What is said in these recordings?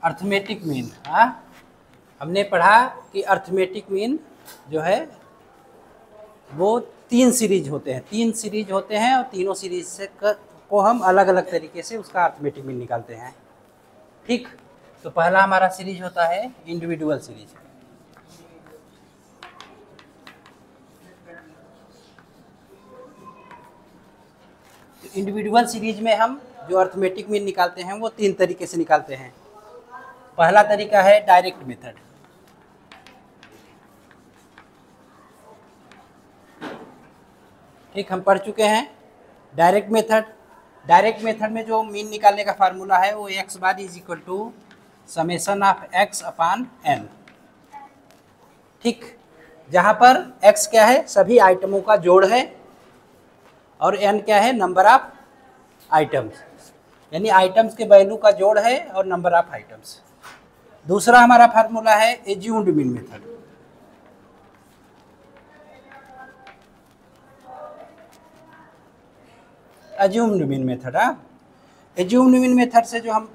Arithmetic mean. हाँ, हमने पढ़ा कि अर्थमेटिक मीन जो है वो 3 सीरीज होते हैं, 3 सीरीज होते हैं और तीनों सीरीज से को हम अलग अलग तरीके से उसका अर्थमेटिक मीन निकालते हैं। ठीक, तो पहला हमारा सीरीज होता है इंडिविजुअल सीरीज। इंडिविजुअल सीरीज में हम जो अर्थमेटिक मीन निकालते हैं वो 3 तरीके से निकालते हैं। पहला तरीका है डायरेक्ट मेथड। ठीक, हम पढ़ चुके हैं डायरेक्ट मेथड। डायरेक्ट मेथड में जो मीन निकालने का फार्मूला है वो X bar is equal to summation of X upon N. ठीक, जहाँ पर एक्स क्या है, सभी आइटमों का जोड़ है, और एन क्या है, नंबर ऑफ आइटम्स, यानी आइटम्स के वैल्यू का जोड़ है और नंबर ऑफ आइटम्स। दूसरा हमारा फार्मूला है assumed mean method. Assumed mean method, assumed mean method से जो हम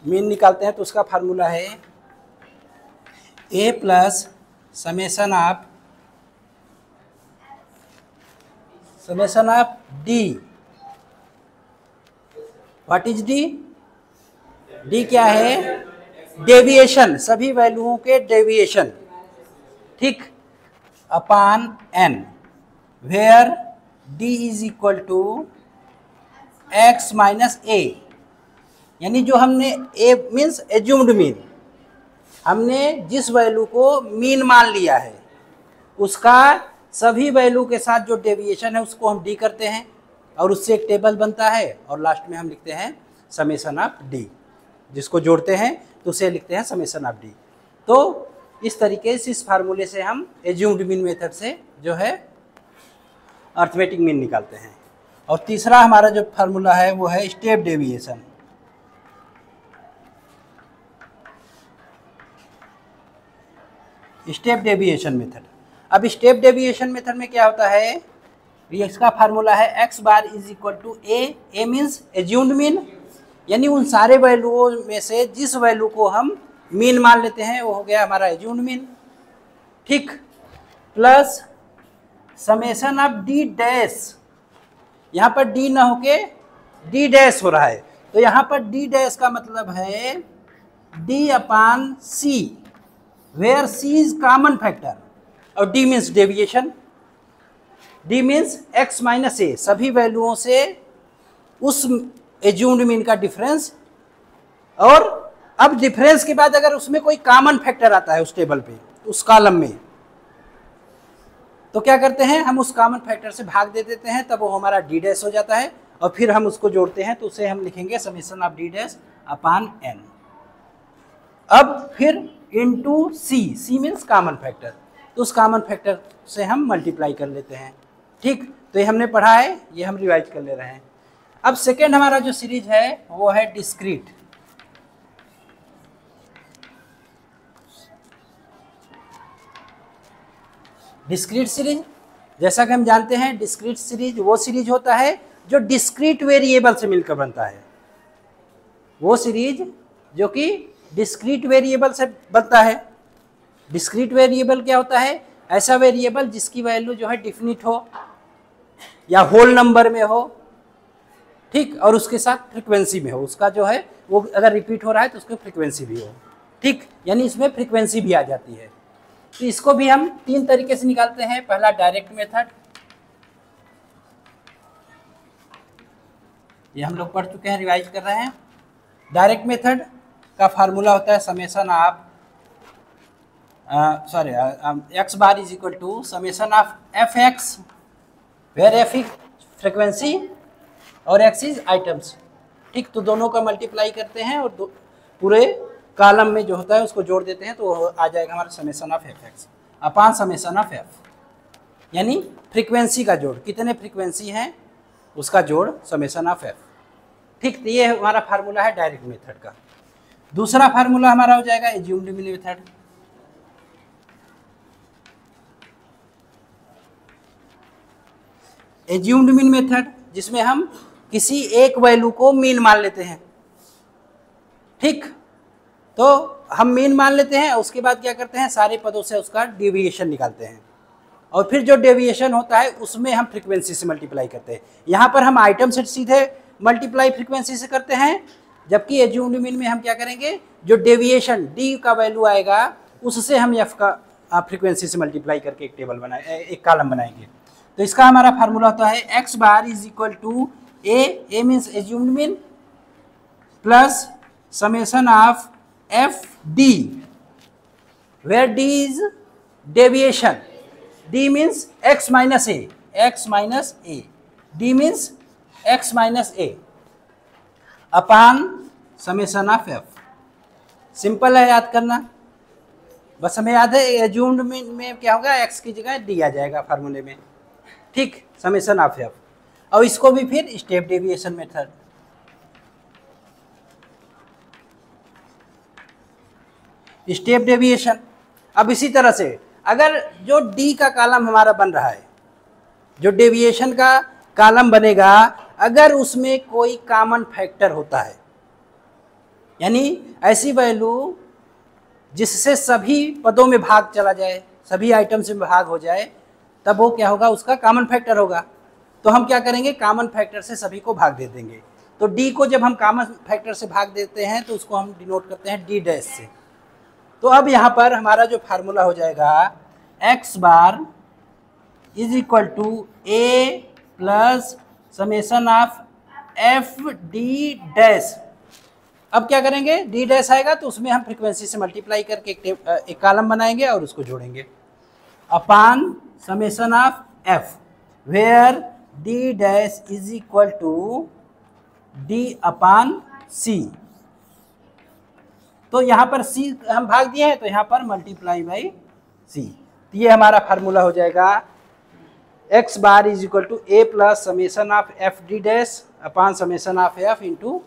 मीन निकालते हैं तो उसका फार्मूला है A plus summation of D. What is D? D क्या है? डेविएशन, सभी वैल्यूओं के डेविएशन। ठीक, upon N, where D is equal to X minus A. यानी जो हमने ए मीन्स एज्यूम्ड मीन, हमने जिस वैल्यू को मीन मान लिया है उसका सभी वैल्यू के साथ जो डेविएशन है उसको हम डी करते हैं, और उससे एक टेबल बनता है, और लास्ट में हम लिखते हैं समेशन ऑफ डी। जिसको जोड़ते हैं तो उसे लिखते हैं समेशन ऑफ डी। तो इस तरीके से, इस फार्मूले से हम एज्यूम्ड मीन मेथड से जो है अर्थमेटिक मीन निकालते हैं। और तीसरा हमारा जो फार्मूला है वो है step deviation. Step deviation method. अब स्टेप डेविएशन मेथड में क्या होता है, इसका फार्मूला है X bar is equal to A. A means assumed mean, यानी उन सारे वैल्यूओं में से जिस वैल्यू को हम मीन मान लेते हैं वो हो गया हमारा एज्यूम्ड मीन। ठीक, plus summation of D dash. यहाँ पर डी ना होके डी डैश हो रहा है, तो यहाँ पर डी डैश का मतलब है D upon C, where C is common factor और D means deviation. D means X minus A, सभी वैल्यूओं से उस एज्यूम्ड मीन का डिफरेंस, और अब डिफरेंस के बाद अगर उसमें कोई कॉमन फैक्टर आता है उस टेबल पे, उस कॉलम में, तो क्या करते हैं, हम उस कॉमन फैक्टर से भाग दे देते हैं, तब वो हमारा डी डैश हो जाता है, और फिर हम उसको जोड़ते हैं तो उसे हम लिखेंगे summation of D dash upon N. अब फिर into C, C means common factor, तो उस कॉमन फैक्टर से हम मल्टीप्लाई कर लेते हैं। ठीक, तो ये हमने पढ़ा है, ये हम रिवाइज कर ले रहे हैं। अब सेकेंड हमारा जो सीरीज है वो है डिस्क्रीट। डिस्क्रीट सीरीज, जैसा कि हम जानते हैं डिस्क्रीट सीरीज वो सीरीज होता है जो डिस्क्रीट वेरिएबल से मिलकर बनता है। वो सीरीज जो कि डिस्क्रीट वेरिएबल से बनता है। डिस्क्रीट वेरिएबल क्या होता है? ऐसा वेरिएबल जिसकी वैल्यू जो है डिफिनिट हो या होल नंबर में हो, ठीक, और उसके साथ फ्रीक्वेंसी में हो, उसका जो है वो अगर रिपीट हो रहा है तो उसकी फ्रीक्वेंसी भी हो। ठीक, यानी इसमें फ्रीक्वेंसी भी आ जाती है। तो इसको भी हम 3 तरीके से निकालते हैं। पहला डायरेक्ट मेथड, ये हम लोग पढ़ चुके हैं, रिवाइज कर रहे हैं। डायरेक्ट मेथड का फार्मूला होता है summation of X bar is equal to summation of F X, where F is frequency और एक्स इज आइटम्स। ठीक, तो दोनों का मल्टीप्लाई करते हैं और पूरे कॉलम में जो होता है उसको जोड़ देते हैं, तो आ जाएगा हमारा summation of F x upon summation of F, यानी फ्रीक्वेंसी का जोड़, कितने फ्रीक्वेंसी हैं उसका जोड़, समेशन ऑफ एफ। ठीक, तो ये हमारा फार्मूला है डायरेक्ट मेथड का। दूसरा फार्मूला हमारा हो जाएगा assumed mean method. Assumed mean method जिसमें हम किसी एक वैल्यू को मीन मान लेते हैं। ठीक, तो हम मीन मान लेते हैं, उसके बाद क्या करते हैं, सारे पदों से उसका डेविएशन निकालते हैं और फिर जो डेविएशन होता है उसमें हम फ्रीक्वेंसी से मल्टीप्लाई करते हैं। यहाँ पर हम आइटम से सीधे मल्टीप्लाई फ्रीक्वेंसी से करते हैं, जबकि एज्यूम्ड मीन में हम क्या करेंगे, जो डेविएशन डी का वैल्यू आएगा उससे हम एफ का फ्रीक्वेंसी से मल्टीप्लाई करके एक टेबल बनाए, एक कॉलम बनाएंगे। तो इसका हमारा फार्मूला होता है X bar is equal to A means assumed mean plus summation of F D, where D is deviation, D means X minus A, D means X minus A upon summation of F. Simple है याद करना, बस हमें याद है assumed में क्या होगा, एक्स की जगह डी आ जाएगा फार्मूले में, ठीक, समेशन ऑफ एफ। और इसको भी फिर step deviation method, step deviation. अब इसी तरह से अगर जो डी का कॉलम हमारा बन रहा है, जो डेविएशन का कॉलम बनेगा, अगर उसमें कोई कॉमन फैक्टर होता है, यानी ऐसी वैल्यू जिससे सभी पदों में भाग चला जाए, सभी आइटम से भाग हो जाए, तब वो क्या होगा, उसका कॉमन फैक्टर होगा। तो हम क्या करेंगे, कॉमन फैक्टर से सभी को भाग दे देंगे। तो डी को जब हम कॉमन फैक्टर से भाग देते हैं तो उसको हम डिनोट करते हैं डी डैश से। तो अब यहाँ पर हमारा जो फार्मूला हो जाएगा X bar is equal to A plus summation of F D dash. अब क्या करेंगे, डी डैश आएगा तो उसमें हम फ्रीक्वेंसी से मल्टीप्लाई करके एक कॉलम बनाएंगे और उसको जोड़ेंगे, upon summation of F where D dash is equal to D upon C. तो यहाँ पर सी हम भाग दिए हैं तो यहाँ पर मल्टीप्लाई बाई सी। तो ये हमारा फार्मूला हो जाएगा X bar is equal to A plus summation of F D dash upon summation of F into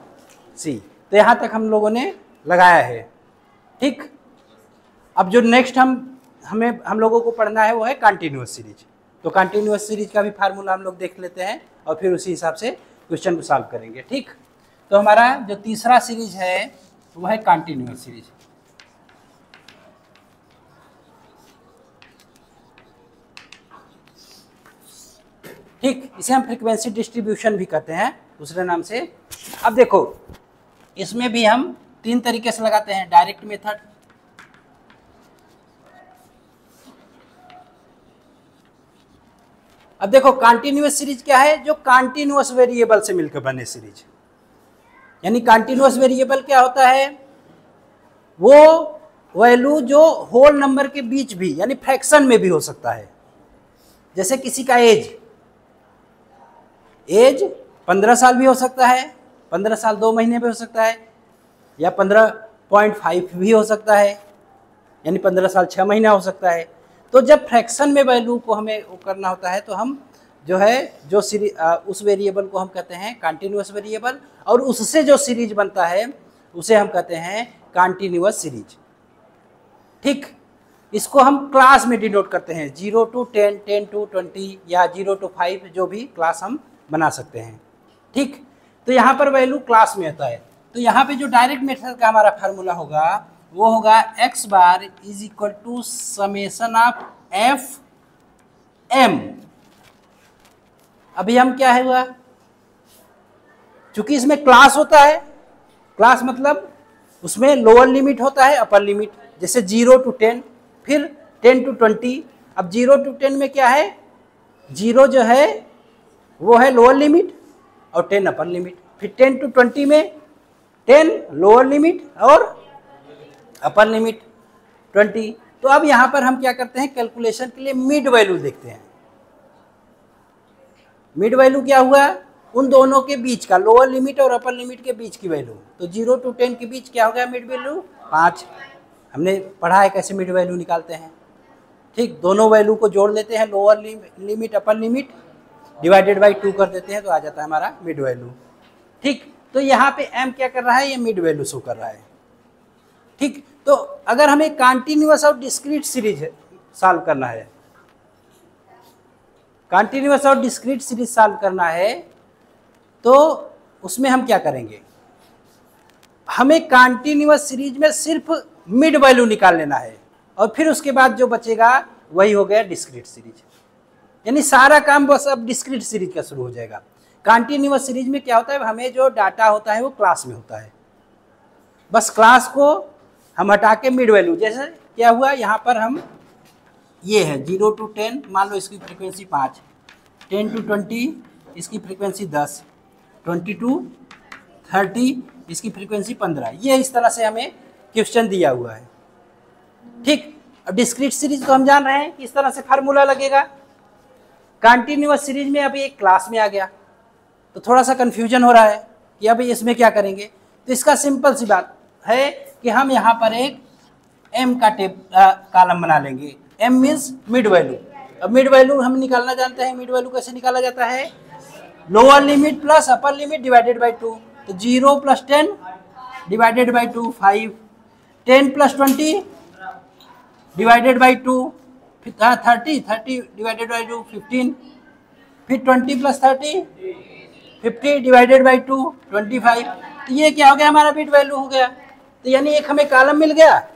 C. तो यहाँ तक हम लोगों ने लगाया है, ठीक। अब जो नेक्स्ट हम लोगों को पढ़ना है वो है कंटिन्यूअस सीरीज। तो कंटिन्यूअस सीरीज का भी फार्मूला हम लोग देख लेते हैं और फिर उसी हिसाब से क्वेश्चन को सॉल्व करेंगे, ठीक। तो हमारा जो तीसरा सीरीज है वो है कंटिन्यूअस सीरीज। ठीक, इसे हम फ्रीक्वेंसी डिस्ट्रीब्यूशन भी कहते हैं दूसरे नाम से। अब देखो इसमें भी हम तीन तरीके से लगाते हैं, डायरेक्ट मेथड, अब देखो कंटिन्यूअस सीरीज क्या है, जो कंटिन्यूअस वेरिएबल से मिलकर बने सीरीज। यानी कंटिन्यूअस वेरिएबल क्या होता है, वो वैल्यू जो होल नंबर के बीच भी यानी फ्रैक्शन में भी हो सकता है। जैसे किसी का एज 15 साल भी हो सकता है, 15 साल 2 महीने भी हो सकता है, या 15.5 भी हो सकता है, यानी 15 साल 6 महीना हो सकता है। तो जब फ्रैक्शन में वैल्यू को हमें वो करना होता है तो हम जो है जो उस वेरिएबल को हम कहते हैं कंटिन्यूअस वेरिएबल, और उससे जो सीरीज बनता है उसे हम कहते हैं कंटिन्यूअस सीरीज, ठीक। इसको हम क्लास में डिनोट करते हैं, 0 to 10, 10 to 20 या 0 to 5, जो भी क्लास हम बना सकते हैं, ठीक। तो यहाँ पर वैल्यू क्लास में होता है। तो यहाँ पे जो डायरेक्ट मेथड का हमारा फार्मूला होगा वो होगा X bar is equal to summation of F M. अभी हम क्या है हुआ, चूंकि इसमें क्लास होता है, क्लास मतलब उसमें लोअर लिमिट होता है, अपर लिमिट, जैसे 0 to 10, फिर 10 to 20। अब 0 to 10 में क्या है, 0 जो है वो है लोअर लिमिट और 10 अपर लिमिट, फिर 10 to 20 में 10 लोअर लिमिट और अपर लिमिट 20। तो अब यहाँ पर हम क्या करते हैं, कैलकुलेशन के लिए मिड वैल्यू देखते हैं। मिड वैल्यू क्या हुआ, उन दोनों के बीच का, लोअर लिमिट और अपर लिमिट के बीच की वैल्यू। तो 0 to 10 के बीच क्या हो गया मिड वैल्यू, 5। हमने पढ़ा है कैसे मिड वैल्यू निकालते हैं, ठीक। दोनों वैल्यू को जोड़ लेते हैं, lower limit upper limit divided by 2 कर देते हैं तो आ जाता है हमारा मिड वैल्यू, ठीक। तो यहाँ पे m क्या कर रहा है, ये मिड वैल्यू शो कर रहा है, ठीक। तो अगर हमें कंटिन्यूअस और डिस्क्रीट सीरीज सॉल्व करना है, कंटिन्यूअस और डिस्क्रीट सीरीज सॉल्व करना है, तो उसमें हम क्या करेंगे, हमें कंटिन्यूअस सीरीज में सिर्फ मिड वैल्यू निकाल लेना है और फिर उसके बाद जो बचेगा वही हो गया डिस्क्रीट सीरीज। यानी सारा काम बस अब डिस्क्रीट सीरीज का शुरू हो जाएगा। कंटिन्यूअस सीरीज में क्या होता है, हमें जो डाटा होता है वो क्लास में होता है, बस क्लास को हम हटा के मिड वैल्यू, जैसे क्या हुआ यहाँ पर हम ये है 0 to 10, मान लो इसकी फ्रीक्वेंसी 5, 10 to 20 इसकी फ्रीक्वेंसी 10, 20 to 30 इसकी फ्रीक्वेंसी 15, ये इस तरह से हमें क्वेश्चन दिया हुआ है। ठीक, अब डिस्क्रीट सीरीज तो हम जान रहे हैं कि इस तरह से फार्मूला लगेगा। कंटिन्यूअस सीरीज में अभी एक क्लास में आ गया तो थोड़ा सा कन्फ्यूजन हो रहा है कि अभी इसमें क्या करेंगे। तो इसका सिंपल सी बात है कि हम यहाँ पर एक एम का कॉलम बना लेंगे। M means mid value. अब मिड वैल्यू हम निकालना जानते हैं, मिड वैल्यू कैसे निकाला जाता है, lower limit plus upper limit divided by 2। तो 0 + 10 divided by 2 5, 10 + 20 divided by 2 30 divided by 2 15, फिर 20 + 30 50 डिवाइडेड बाई 2 25। तो ये क्या हो गया, हमारा मिड वैल्यू हो गया। तो यानी एक हमें कॉलम मिल गया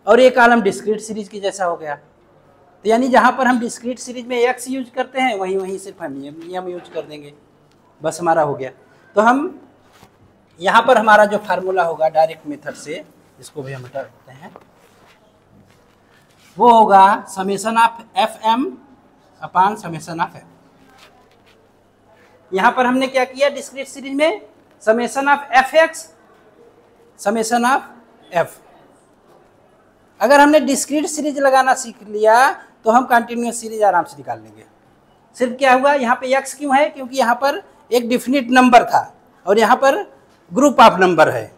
और ये कॉलम डिस्क्रीट सीरीज की जैसा हो गया। तो यानी जहाँ पर हम डिस्क्रीट सीरीज में एक्स यूज करते हैं वहीं सिर्फ हम एम यूज कर देंगे, बस हमारा हो गया। तो हम यहाँ पर हमारा जो फार्मूला होगा डायरेक्ट मेथड से, इसको भी हम हटा देते हैं, वो होगा summation of F M upon summation of F. यहाँ पर हमने क्या किया डिस्क्रीट सीरीज में, summation of F X summation of F. अगर हमने डिस्क्रीट सीरीज लगाना सीख लिया तो हम कंटिन्यूअस सीरीज आराम से निकाल लेंगे। सिर्फ क्या हुआ, यहाँ पे एक्स क्यों है, क्योंकि यहाँ पर एक डिफिनिट नंबर था और यहाँ पर ग्रुप ऑफ नंबर है,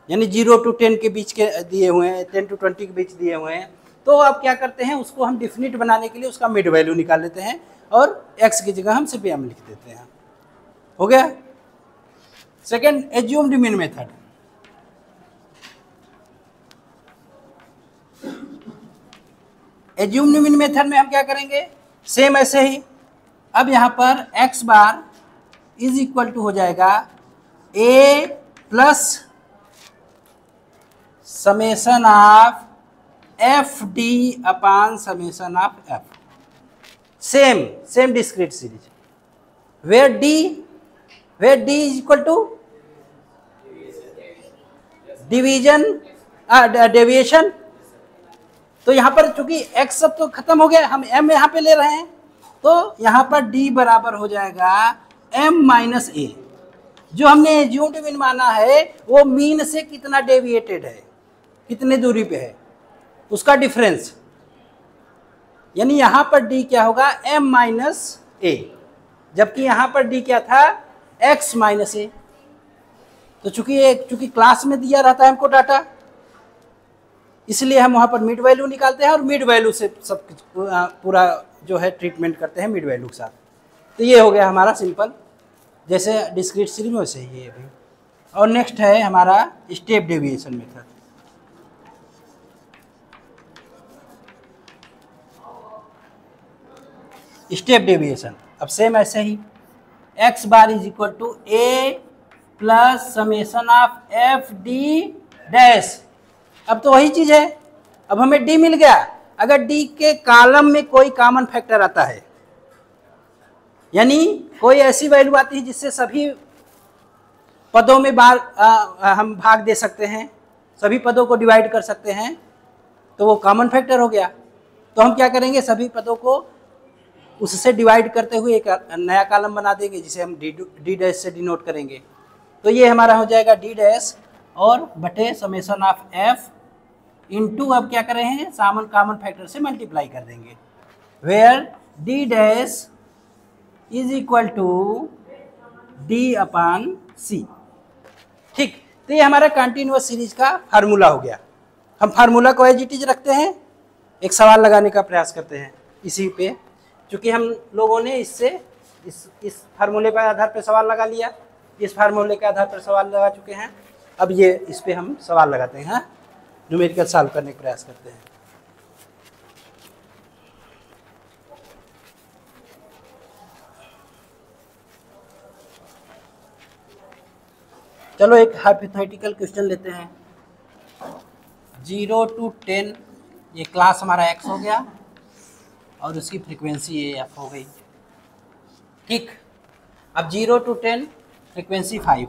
यानी 0 to 10 के बीच के दिए हुए हैं, 10 to 20 के बीच दिए हुए हैं। तो अब क्या करते हैं, उसको हम डिफिनिट बनाने के लिए उसका मिड वैल्यू निकाल लेते हैं और एक्स की जगह हम सिर्फ एम लिख देते हैं। हो गया। Second, assumed mean method. Assumed mean method में हम क्या करेंगे, सेम ऐसे ही। अब यहाँ पर x bar is equal to हो जाएगा a plus summation of F D upon summation of F. Same discrete series where d is equal to division deviation. तो यहाँ पर चूंकि x सब तो खत्म हो गया, हम m यहाँ पे ले रहे हैं, तो यहाँ पर d बराबर हो जाएगा m माइनस a। जो हमने एज्यूम्ड मीन माना है वो मीन से कितना डेविएटेड है, कितने दूरी पे है, उसका डिफरेंस। यानी यहाँ पर d क्या होगा, m माइनस a, जबकि यहाँ पर d क्या था, x माइनस a। तो चूंकि क्लास में दिया रहता है हमको डाटा, इसलिए हम वहाँ पर मिड वैल्यू निकालते हैं और मिड वैल्यू से सब पूरा जो है ट्रीटमेंट करते हैं मिड वैल्यू के साथ। तो ये हो गया हमारा सिंपल, जैसे डिस्क्रीट सीरीज में वैसे ही है भी। और नेक्स्ट है हमारा step deviation method. Step deviation अब सेम ऐसे ही, x bar is equal to a plus summation of F D dash. अब तो वही चीज है, अब हमें d मिल गया। अगर d के कॉलम में कोई कॉमन फैक्टर आता है, यानी कोई ऐसी वैल्यू आती है जिससे सभी पदों में हम भाग दे सकते हैं, सभी पदों को डिवाइड कर सकते हैं, तो वो कॉमन फैक्टर हो गया। तो हम क्या करेंगे, सभी पदों को उससे डिवाइड करते हुए एक नया कॉलम बना देंगे जिसे हम डी डैश से डिनोट करेंगे। तो ये हमारा हो जाएगा डी डैश और बटे समेशन ऑफ एफ इंटू, अब क्या कर रहे हैं, कॉमन फैक्टर से मल्टीप्लाई कर देंगे, where D dash is equal to D upon C. ठीक, तो ये हमारा कंटिन्यूअस सीरीज का फार्मूला हो गया। हम फार्मूला को एज इट इज रखते हैं, एक सवाल लगाने का प्रयास करते हैं इसी पे, क्योंकि हम लोगों ने इससे इस फार्मूले पर आधार पर सवाल लगा लिया, इस फार्मूले के आधार पर सवाल लगा चुके हैं। अब ये इस पे हम सवाल लगाते हैं, हाँ, न्यूमेरिकल सॉल्व करने का प्रयास करते हैं। चलो एक हाइपोथेटिकल क्वेश्चन लेते हैं। 0 to 10 ये क्लास हमारा x हो गया और उसकी फ्रीक्वेंसी ये f हो गई। ठीक, अब 0 to 10 frequency 5,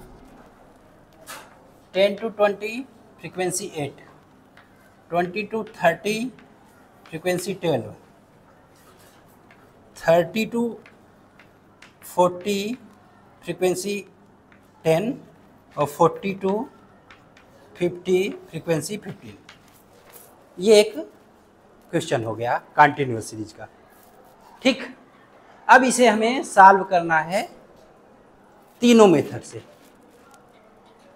10 to 20 frequency 8, 20 to 30 frequency 12, 30 to 40 frequency 10 और 40 to 50 फ्रीक्वेंसी 15। ये एक क्वेश्चन हो गया कंटिन्यूअस सीरीज का। ठीक, अब इसे हमें सॉल्व करना है तीनों मेथड से।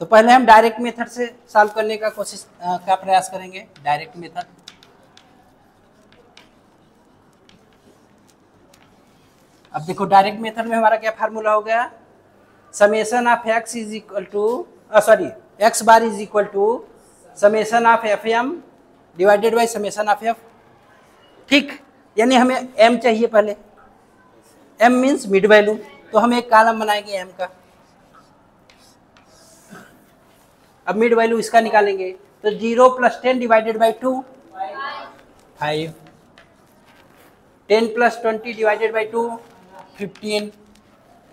तो पहले हम डायरेक्ट मेथड से सॉल्व करने का प्रयास करेंगे। डायरेक्ट मेथड, अब देखो डायरेक्ट मेथड में हमारा क्या फार्मूला हो गया, summation of x is equal to x bar is equal to summation of F M divided by summation of F. ठीक, यानी हमें m चाहिए पहले, m मीन्स मिड वैल्यू, तो हम एक कॉलम बनाएंगे m का। अब मिड वैल्यू इसका निकालेंगे तो 0 + 10 divided by 2 5, 10 + 20 divided by 2 15,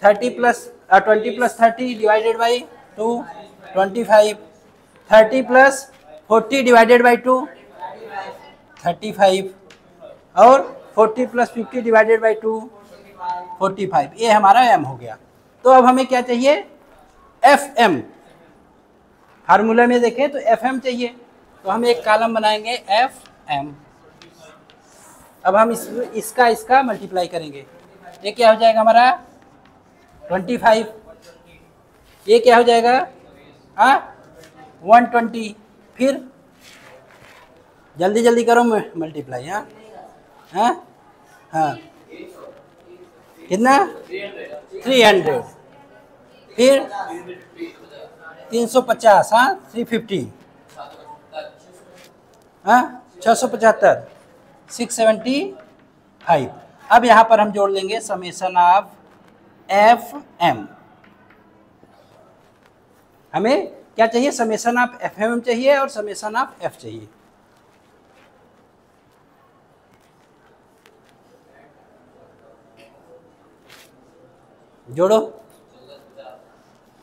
20 + 30 divided by 2 25, 30 + 40 divided by 2 35 और 40 + 50 डिवाइडेड बाई 2 45। ये हमारा m हो गया। तो अब हमें क्या चाहिए, fm। फार्मूला में देखें तो fm चाहिए, तो हम एक कॉलम बनाएंगे fm। अब हम इसका मल्टीप्लाई करेंगे, ये क्या हो जाएगा हमारा 25, ये क्या हो जाएगा 120। फिर जल्दी जल्दी करो मल्टीप्लाई। हाँ कितना 300, फिर 350, 350, 675, 675। अब यहाँ पर हम जोड़ लेंगे समेशन ऑफ एफ एम। हमें क्या चाहिए, समेशन ऑफ एफ एम चाहिए और समेशन ऑफ एफ चाहिए। जोड़ो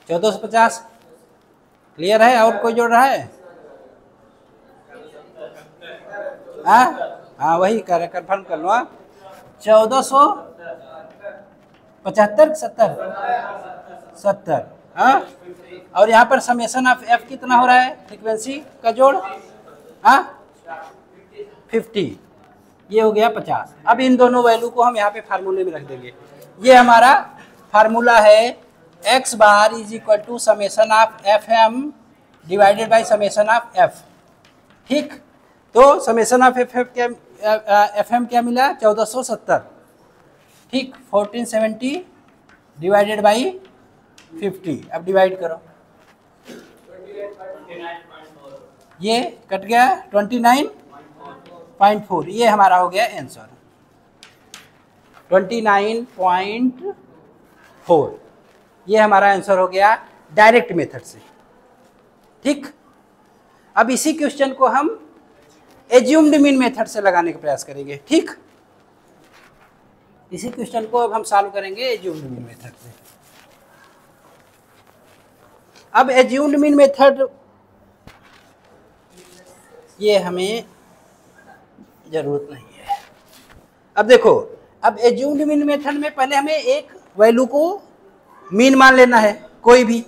1450, क्लियर है? और कोई जोड़ रहा है? हाँ वही कन्फर्म कर लो। 1475 70। हाँ, और यहाँ पर समेशन ऑफ एफ कितना हो रहा है, फ्रीक्वेंसी का जोड़ 50, ये हो गया 50। अब इन दोनों वैल्यू को हम यहाँ पे फार्मूले में रख देंगे। ये हमारा फार्मूला है x bar is equal to summation of F M divided by summation of F. ठीक, तो समेशन ऑफ एफ एम क्या मिला 1470। ठीक, 1470 डिवाइडेड बाई 50। अब डिवाइड करो, ये कट गया 29.4। ये हमारा हो गया आंसर 29.4। ये हमारा आंसर हो गया डायरेक्ट मेथड से। ठीक, अब इसी क्वेश्चन को हम एज्यूम्ड मीन मेथड से लगाने का प्रयास करेंगे। ठीक, इसी क्वेश्चन को अब हम सॉल्व करेंगे एज्यूम्ड मीन मेथड से। अब एज्यूम्ड मीन मेथड ये हमें जरूरत नहीं है। अब देखो, अब एज्यूम्ड मीन मेथड में पहले हमें एक वैल्यू को मीन मान लेना है कोई भी।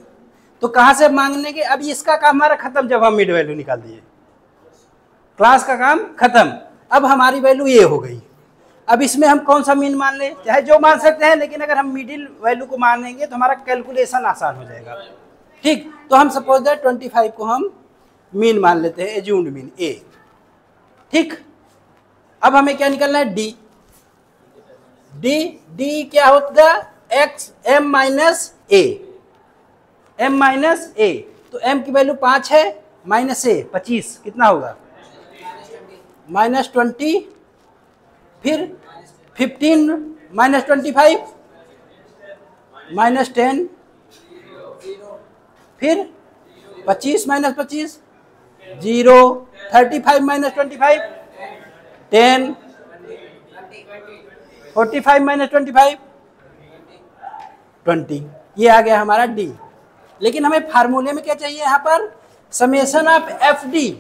तो कहाँ से मांगने के, अब इसका काम हमारा खत्म जब हम मिड वैल्यू निकाल दिए, क्लास का काम खत्म। अब हमारी वैल्यू ये हो गई। अब इसमें हम कौन सा मीन मान ले, चाहे जो मान सकते हैं, लेकिन अगर हम मिडिल वैल्यू को मान लेंगे तो हमारा कैलकुलेशन आसान हो जाएगा। ठीक, तो हम सपोज दैट 25 को हम मीन मान लेते हैं, एज्यूम्ड मीन ए। ठीक, अब हमें क्या निकालना है, डी। डी क्या होता है, एक्स एम माइनस ए, एम माइनस ए। तो एम की वैल्यू 5 है, माइनस ए 25, कितना होगा -20, फिर 15 -25 -10, फिर 25 माइनस 25 0, 35 माइनस 25 10, 45 माइनस 25 20। ये आ गया हमारा डी। लेकिन हमें फार्मूले में क्या चाहिए यहाँ पर, समेशन ऑफ एफ डी।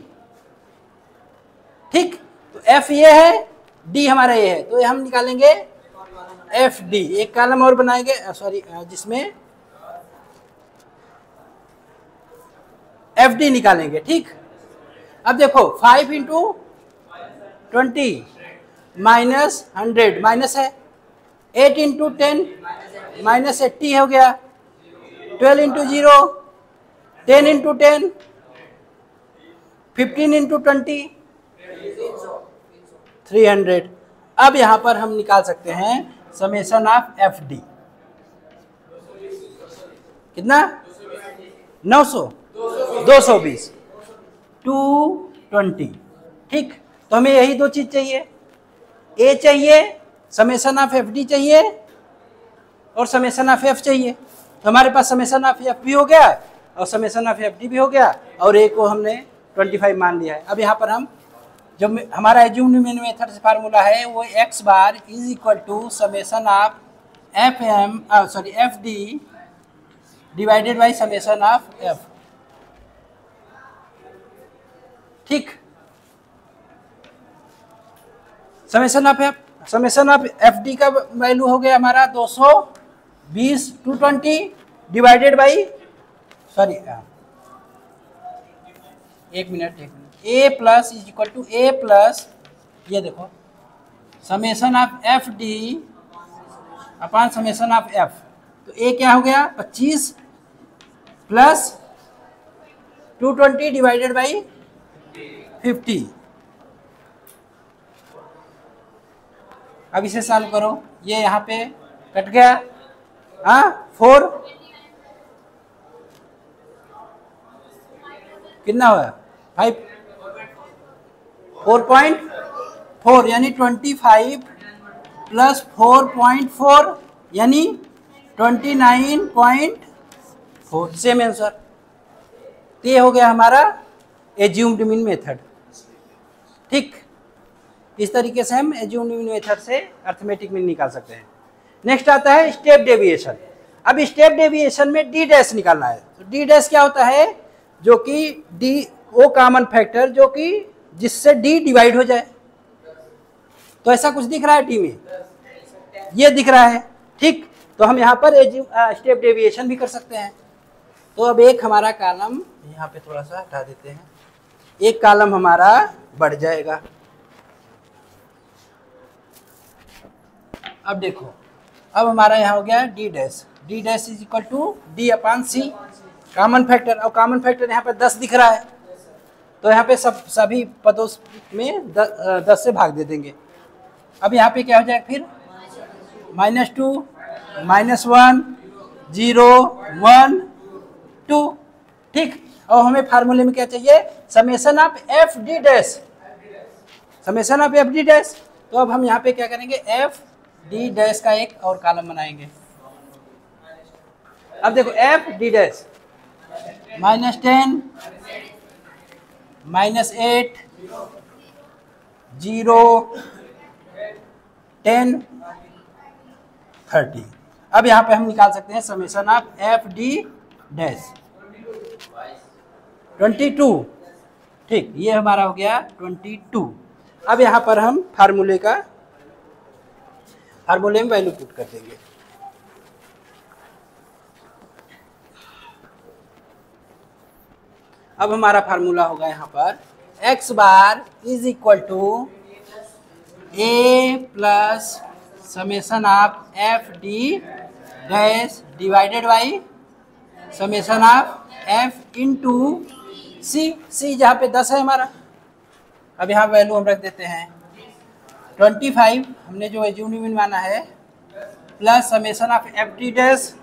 ठीक, तो एफ ये है, डी हमारा ये है, तो ये हम निकालेंगे एफ डी। एक कॉलम और बनाएंगे, सॉरी, जिसमें एफ डी निकालेंगे। ठीक, अब देखो 5 इंटू 20 माइनस 100 माइनस है, 8 इंटू 10 माइनस 80 हो गया, 12 इंटू 0 10 इंटू 10, 15 इंटू 20 300। अब यहां पर हम निकाल सकते हैं समेशन ऑफ एफ डी। कितना, 900 220 220। ठीक, तो हमें यही दो चीज चाहिए, ए चाहिए, समेशन ऑफ एफ डी चाहिए, और समेशन ऑफ एफ चाहिए। तो हमारे पास समेशन ऑफ एफ भी हो गया और समेशन ऑफ एफ डी भी हो गया, और ए को हमने 25 मान लिया है। अब यहाँ पर हम जो हमारा एज्यूम्ड मेथड से फार्मूला है वो X bar is equal to summation of F M, sorry, F D divided by summation of F. ठीक, समेशन ऑफ एफ डी का वैल्यू हो गया हमारा 220 220 डिवाइडेड बाई, सॉरी, एक minute, A plus is equal to A plus, ये देखो, summation of F D upon summation of F. तो A क्या हो गया 25 प्लस 220 डिवाइडेड बाई 50। अब इसे सॉल्व करो, ये यहाँ पे कट गया, हाँ 4, कितना हुआ 5, 4.4 यानी 25 प्लस 4.4 यानी 29.4। Same answer. ये हो गया हमारा एज्यूम्ड मीन मेथड। ठीक, इस तरीके से हम एज्यूम्ड मीन मेथड से अर्थमेटिक मीन निकाल सकते हैं। नेक्स्ट आता है स्टेप डेविएशन। अब स्टेप डेविएशन में डी डैश निकालना है। तो डी डैश क्या होता है, जो कि डी वो कॉमन फैक्टर जो कि जिससे डी डिवाइड हो जाए। तो ऐसा कुछ दिख रहा है टी में, ये दिख रहा है। ठीक, तो हम यहाँ पर स्टेप डेविएशन भी कर सकते हैं। तो अब एक हमारा कॉलम यहाँ पे थोड़ा सा हटा देते हैं, एक कॉलम हमारा बढ़ जाएगा। अब देखो, अब हमारा यहाँ हो गया D dash. D dash is equal to D upon C, common factor. और कॉमन फैक्टर यहाँ पे 10 दिख रहा है, तो यहाँ पे सभी पदों में 10 से भाग दे देंगे। अब यहाँ पे क्या हो जाएगा फिर, -2 -1 0 1 2। ठीक, और हमें फार्मूले में क्या चाहिए, summation of F D dash, summation of F D dash. तो अब हम यहाँ पे क्या करेंगे, एफ डी डैश का एक और कॉलम बनाएंगे। अब देखो एफ डी डैश -10 -8 0 10 30। अब यहाँ पे हम निकाल सकते हैं summation of F D dash 22। ठीक, ये हमारा हो गया 22। अब यहाँ पर हम फार्मूले में वैल्यू पुट कर देंगे। अब हमारा फार्मूला होगा यहाँ पर X bar is equal to A plus summation of F D dash divided by summation of F into C. C जहाँ पे 10 है हमारा। अब यहाँ वैल्यू हम रख देते हैं 25, हमने जो एज्यूम्ड मीन माना है, plus summation of F D dash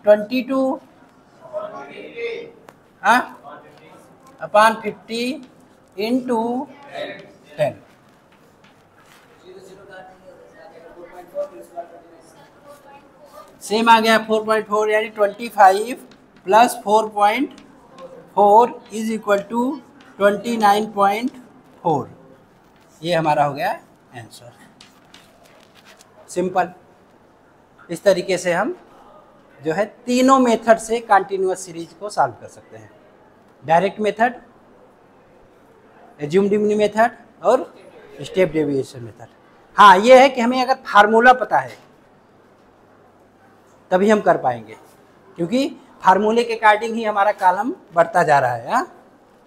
22 upon 50 into 10। Same आ गया 4.4 यानी 25 प्लस 4.4 4 इज इक्वल टू 29.4। ये हमारा हो गया आंसर। सिंपल। इस तरीके से हम जो है तीनों मेथड से कंटिन्यूअस सीरीज को सॉल्व कर सकते हैं, डायरेक्ट मेथड, एज्यूम्ड मेथड और स्टेप डेविएशन मेथड। हाँ, ये है कि हमें अगर फार्मूला पता है तभी हम कर पाएंगे, क्योंकि फार्मूले के अकॉर्डिंग ही हमारा कॉलम बढ़ता जा रहा है। हाँ,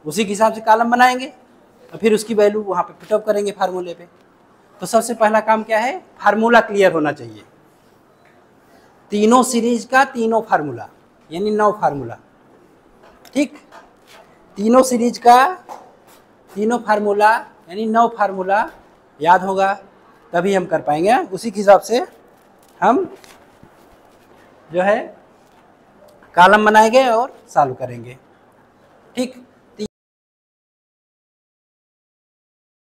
उसी के हिसाब से कॉलम बनाएंगे और फिर उसकी वैल्यू वहाँ पे पुटअप करेंगे फार्मूले पे। तो सबसे पहला काम क्या है, फार्मूला क्लियर होना चाहिए। तीनों सीरीज का तीनों फार्मूला, यानी 9 फार्मूला। ठीक, तीनों सीरीज का तीनों फार्मूला यानी 9 फार्मूला याद होगा, तभी हम कर पाएंगे। उसी के हिसाब से हम जो है कॉलम बनाएंगे और सॉल्व करेंगे। ठीक।